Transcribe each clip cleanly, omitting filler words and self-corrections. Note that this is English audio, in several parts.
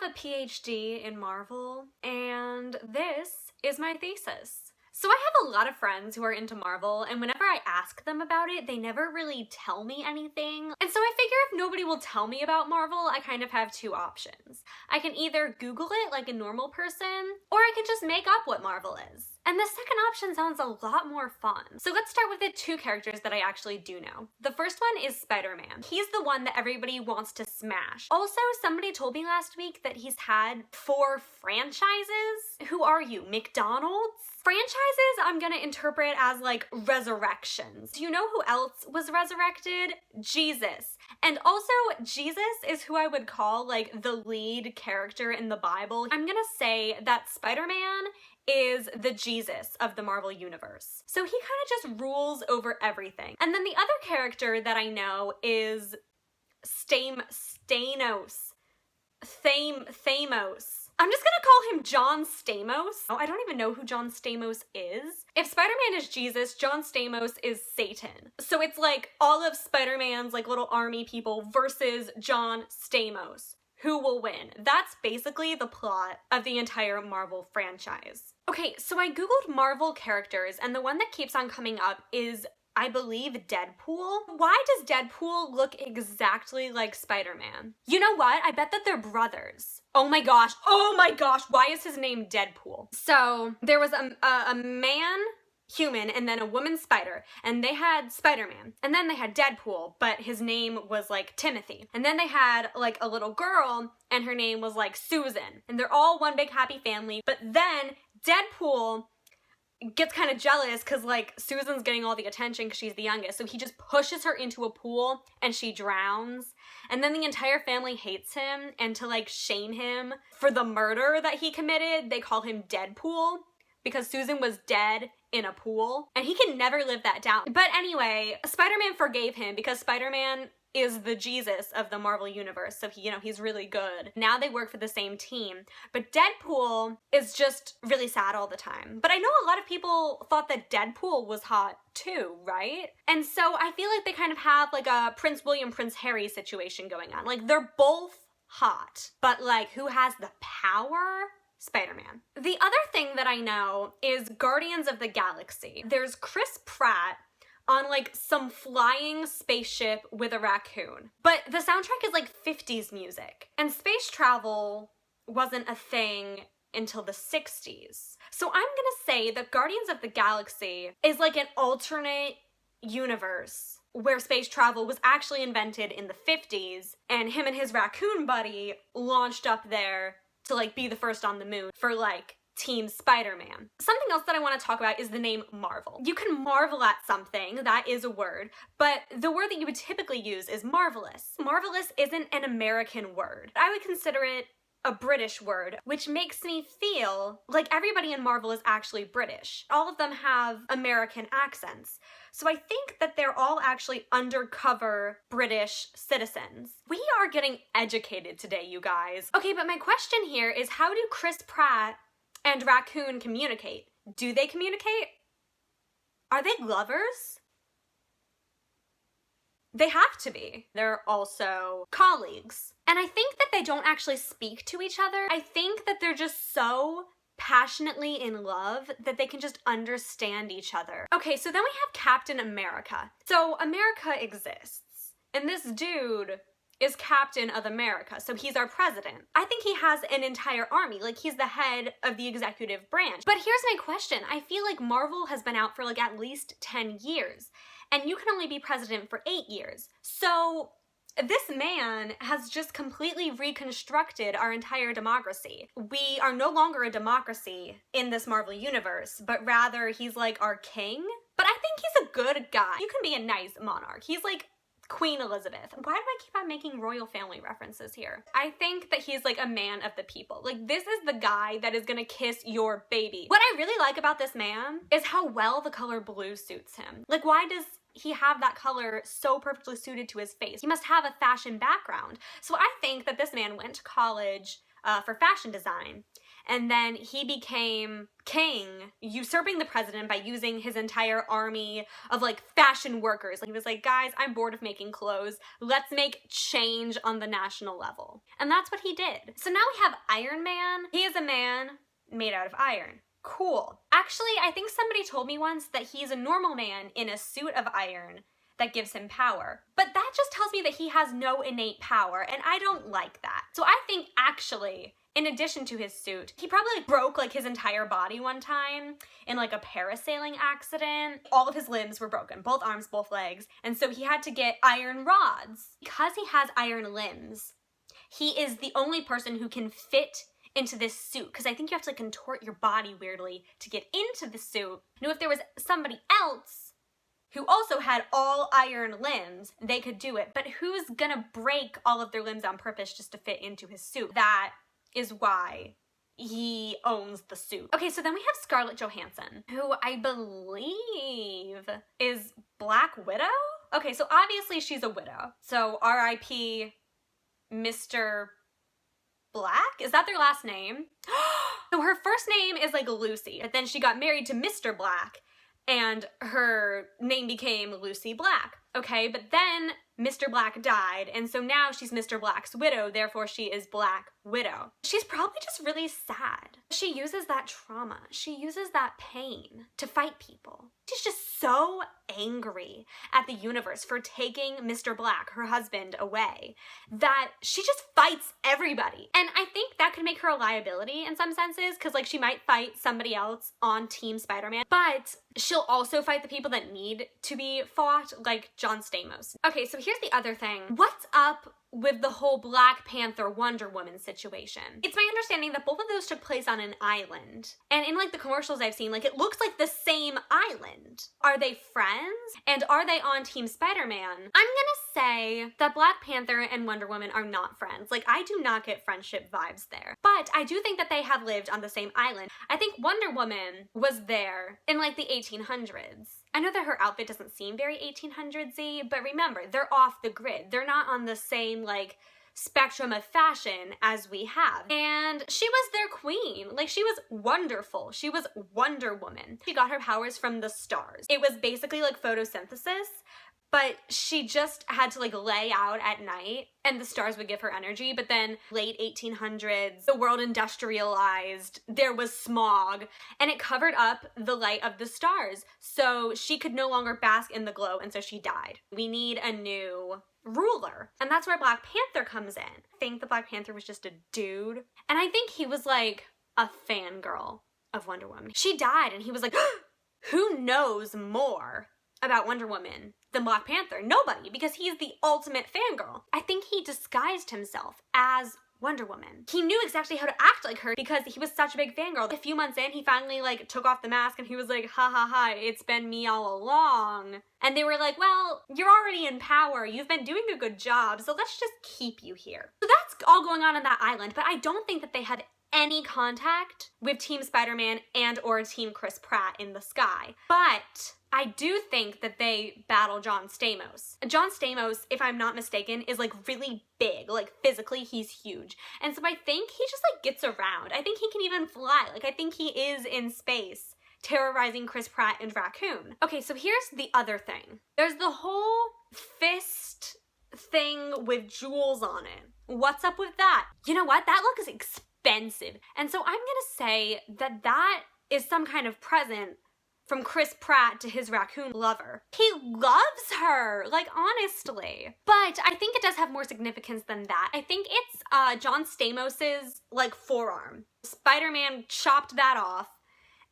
have a PhD in Marvel, and this is my thesis. So I have a lot of friends who are into Marvel, and whenever I ask them about it, they never really tell me anything. And so I figure if nobody will tell me about Marvel, I kind of have two options. I can either Google it like a normal person, or I can just make up what Marvel is. And the second option sounds a lot more fun. So let's start with the two characters that I actually do know. The first one is Spider-Man. He's the one that everybody wants to smash. Also, somebody told me last week that he's had 4 franchises. Who are you, McDonald's? Franchises I'm gonna interpret as like resurrections. Do you know who else was resurrected? Jesus. And also, Jesus is who I would call like the lead character in the Bible. I'm gonna say that Spider-Man is the Jesus of the Marvel Universe. So he kind of just rules over everything. And then the other character that I know is Stamos. I'm just gonna call him John Stamos. Oh, I don't even know who John Stamos is. If Spider-Man is Jesus, John Stamos is Satan. So it's like all of Spider-Man's like little army people versus John Stamos. Who will win? That's basically the plot of the entire Marvel franchise. Okay, so I googled Marvel characters, and the one that keeps on coming up is, I believe, Deadpool. Why does Deadpool look exactly like Spider-Man? You know what? I bet that they're brothers. Oh my gosh, why is his name Deadpool? So there was a man human and then a woman spider, and they had Spider-Man, and then they had Deadpool, but his name was like Timothy, and then they had like a little girl and her name was like Susan, and they're all one big happy family. But then Deadpool gets kind of jealous because like Susan's getting all the attention because she's the youngest, so he just pushes her into a pool and she drowns, and then the entire family hates him, and to like shame him for the murder that he committed, they call him Deadpool because Susan was dead in a pool, and he can never live that down. But anyway, Spider-Man forgave him because Spider-Man is the Jesus of the Marvel Universe, so he, he's really good. Now they work for the same team. But Deadpool is just really sad all the time. But I know a lot of people thought that Deadpool was hot too, right? And so I feel like they kind of have like a Prince William, Prince Harry situation going on. Like they're both hot, but like who has the power? Spider-Man. The other thing that I know is Guardians of the Galaxy. There's Chris Pratt on like some flying spaceship with a raccoon. But the soundtrack is like 50s music. And space travel wasn't a thing until the 60s. So I'm gonna say that Guardians of the Galaxy is like an alternate universe where space travel was actually invented in the 50s, and him and his raccoon buddy launched up there to like be the first on the moon for like Team Spider-Man. Something else that I want to talk about is the name Marvel. You can marvel at something, that is a word, but the word that you would typically use is marvelous. Marvelous isn't an American word. I would consider it a British word, which makes me feel like everybody in Marvel is actually British. All of them have American accents. So I think that they're all actually undercover British citizens. We are getting educated today, you guys. Okay, but my question here is, how do Chris Pratt and Raccoon communicate? Do they communicate? Are they lovers? They have to be. They're also colleagues. And I think that they don't actually speak to each other. I think that they're just so passionately in love that they can just understand each other. Okay, so then we have Captain America. So America exists, and this dude is Captain of America, so he's our president. I think he has an entire army, like he's the head of the executive branch. But here's my question. I feel like Marvel has been out for like at least 10 years, and you can only be president for 8 years. So this man has just completely reconstructed our entire democracy. We are no longer a democracy in this Marvel universe, but rather he's like our king. But I think he's a good guy. You can be a nice monarch. He's like Queen Elizabeth. Why do I keep on making royal family references here? I think that he's like a man of the people. Like this is the guy that is gonna kiss your baby. What I really like about this man is how well the color blue suits him. Like why does he have that color so perfectly suited to his face? He must have a fashion background. So I think that this man went to college for fashion design, and then he became king, usurping the president by using his entire army of like fashion workers. Like, he was like, guys, I'm bored of making clothes. Let's make change on the national level. And that's what he did. So now we have Iron Man. He is a man made out of iron. Cool. Actually, I think somebody told me once that he's a normal man in a suit of iron that gives him power. But that just tells me that he has no innate power, and I don't like that. So I think actually, in addition to his suit, he probably like broke like his entire body one time in like a parasailing accident. All of his limbs were broken, both arms, both legs, and so he had to get iron rods. Because he has iron limbs, he is the only person who can fit into this suit, because I think you have to like contort your body weirdly to get into the suit. Now, if there was somebody else who also had all iron limbs, they could do it. But who's gonna break all of their limbs on purpose just to fit into his suit? That is why he owns the suit. Okay, so then we have Scarlett Johansson, who I believe is Black Widow? Okay, so obviously she's a widow. So R.I.P. Mr. Black? Is that their last name? So her first name is like Lucy, but then she got married to Mr. Black and her name became Lucy Black. Okay, but then Mr. Black died, and so now she's Mr. Black's widow, therefore she is Black Widow. She's probably just really sad. She uses that trauma, she uses that pain to fight people. She's just so angry at the universe for taking Mr. Black, her husband, away, that she just fights everybody. And I think that could make her a liability in some senses, because like she might fight somebody else on Team Spider-Man, but she'll also fight the people that need to be fought, like John Stamos. Okay, so here's the other thing. What's up with the whole Black Panther Wonder Woman situation? It's my understanding that both of those took place on an island. And in like the commercials I've seen, like it looks like the same island. Are they friends? And are they on Team Spider-Man? I'm gonna say that Black Panther and Wonder Woman are not friends. Like, I do not get friendship vibes there. But I do think that they have lived on the same island. I think Wonder Woman was there in like the 1800s. I know that her outfit doesn't seem very 1800s-y, but remember, they're off the grid. They're not on the same, like, spectrum of fashion as we have. And she was their queen. Like, she was wonderful. She was Wonder Woman. She got her powers from the stars. It was basically like photosynthesis, but she just had to like lay out at night and the stars would give her energy. But then late 1800s, the world industrialized, there was smog, and it covered up the light of the stars. So she could no longer bask in the glow, and so she died. We need a new ruler. And that's where Black Panther comes in. I think the Black Panther was just a dude. And I think he was like a fangirl of Wonder Woman. She died and he was like, who knows more about Wonder Woman than Black Panther? Nobody, because he's the ultimate fangirl. I think he disguised himself as Wonder Woman. He knew exactly how to act like her because he was such a big fangirl. A few months in, he finally like took off the mask and he was like, ha ha ha, it's been me all along. And they were like, well, you're already in power. You've been doing a good job, so let's just keep you here. So that's all going on that island, but I don't think that they had any contact with Team Spider-Man and or Team Chris Pratt in the sky. But I do think that they battle John Stamos. John Stamos, if I'm not mistaken, is like really big, like physically he's huge. And so I think he just like gets around. I think he can even fly. Like I think he is in space terrorizing Chris Pratt and Raccoon. Okay, so here's the other thing. There's the whole fist thing with jewels on it. What's up with that? You know what? That look is expensive. And so I'm gonna say that that is some kind of present from Chris Pratt to his raccoon lover. He loves her, like honestly. But I think it does have more significance than that. I think it's John Stamos's like forearm. Spider-Man chopped that off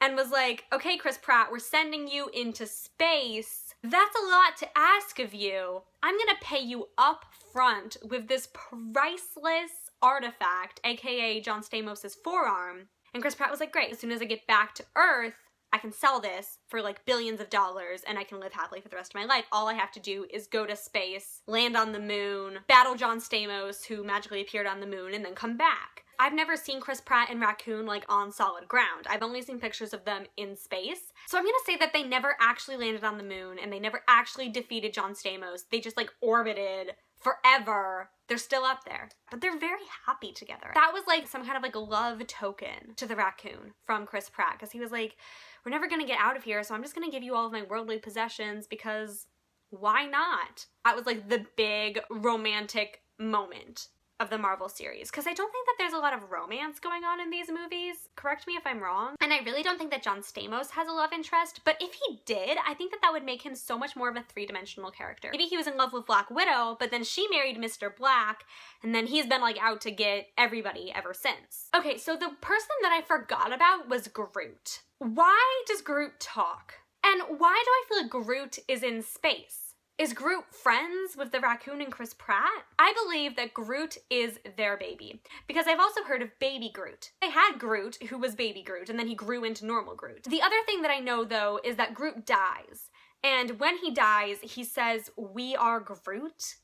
and was like, okay, Chris Pratt, we're sending you into space. That's a lot to ask of you. I'm gonna pay you up front with this priceless artifact, aka John Stamos's forearm. And Chris Pratt was like, great, as soon as I get back to Earth, I can sell this for like billions of dollars and I can live happily for the rest of my life. All I have to do is go to space, land on the moon, battle John Stamos, who magically appeared on the moon, and then come back. I've never seen Chris Pratt and Raccoon like on solid ground. I've only seen pictures of them in space. So I'm gonna say that they never actually landed on the moon and they never actually defeated John Stamos. They just like orbited forever. They're still up there, but they're very happy together. That was like some kind of like love token to the raccoon from Chris Pratt, because he was like, we're never gonna get out of here, so I'm just gonna give you all of my worldly possessions because why not? That was like the big romantic moment of the Marvel series, because I don't think that there's a lot of romance going on in these movies. Correct me if I'm wrong. And I really don't think that John Stamos has a love interest, but if he did, I think that that would make him so much more of a three-dimensional character. Maybe he was in love with Black Widow, but then she married Mr. Black, and then he's been like out to get everybody ever since. Okay, so the person that I forgot about was Groot. Why does Groot talk? And why do I feel like Groot is in space? Is Groot friends with the raccoon and Chris Pratt? I believe that Groot is their baby, because I've also heard of baby Groot. They had Groot, who was baby Groot, and then he grew into normal Groot. The other thing that I know, though, is that Groot dies. And when he dies, he says, "We are Groot."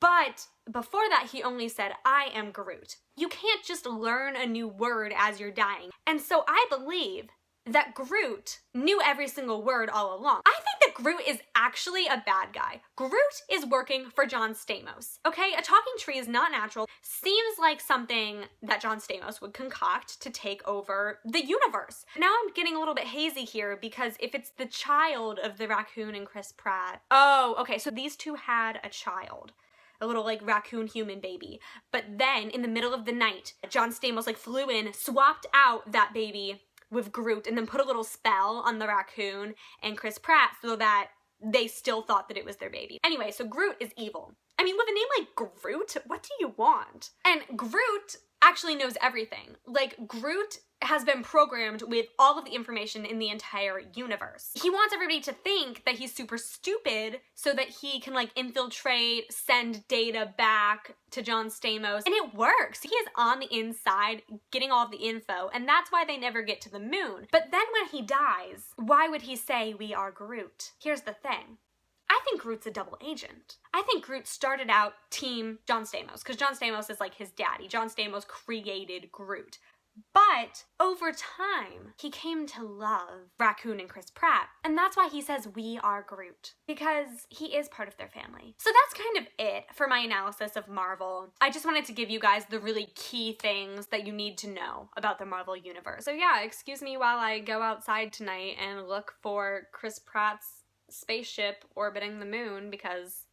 But before that, he only said, "I am Groot." You can't just learn a new word as you're dying. And so I believe that Groot knew every single word all along. I think that Groot is actually a bad guy. Groot is working for John Stamos, okay? A talking tree is not natural. Seems like something that John Stamos would concoct to take over the universe. Now I'm getting a little bit hazy here, because if it's the child of the raccoon and Chris Pratt... Oh, okay, so these two had a child. A little like raccoon human baby. But then in the middle of the night, John Stamos like flew in, swapped out that baby with Groot, and then put a little spell on the raccoon and Chris Pratt so that they still thought that it was their baby. Anyway, so Groot is evil. I mean, with a name like Groot, what do you want? And Groot actually knows everything. Like, Groot has been programmed with all of the information in the entire universe. He wants everybody to think that he's super stupid so that he can like infiltrate, send data back to John Stamos, and it works. He is on the inside getting all of the info, and that's why they never get to the moon. But then when he dies, why would he say, "We are Groot"? Here's the thing. I think Groot's a double agent. I think Groot started out team John Stamos, because John Stamos is like his daddy. John Stamos created Groot. But over time, he came to love Raccoon and Chris Pratt, and that's why he says, "We are Groot," because he is part of their family. So that's kind of it for my analysis of Marvel. I just wanted to give you guys the really key things that you need to know about the Marvel universe. So yeah, excuse me while I go outside tonight and look for Chris Pratt's spaceship orbiting the moon, because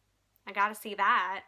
I gotta see that.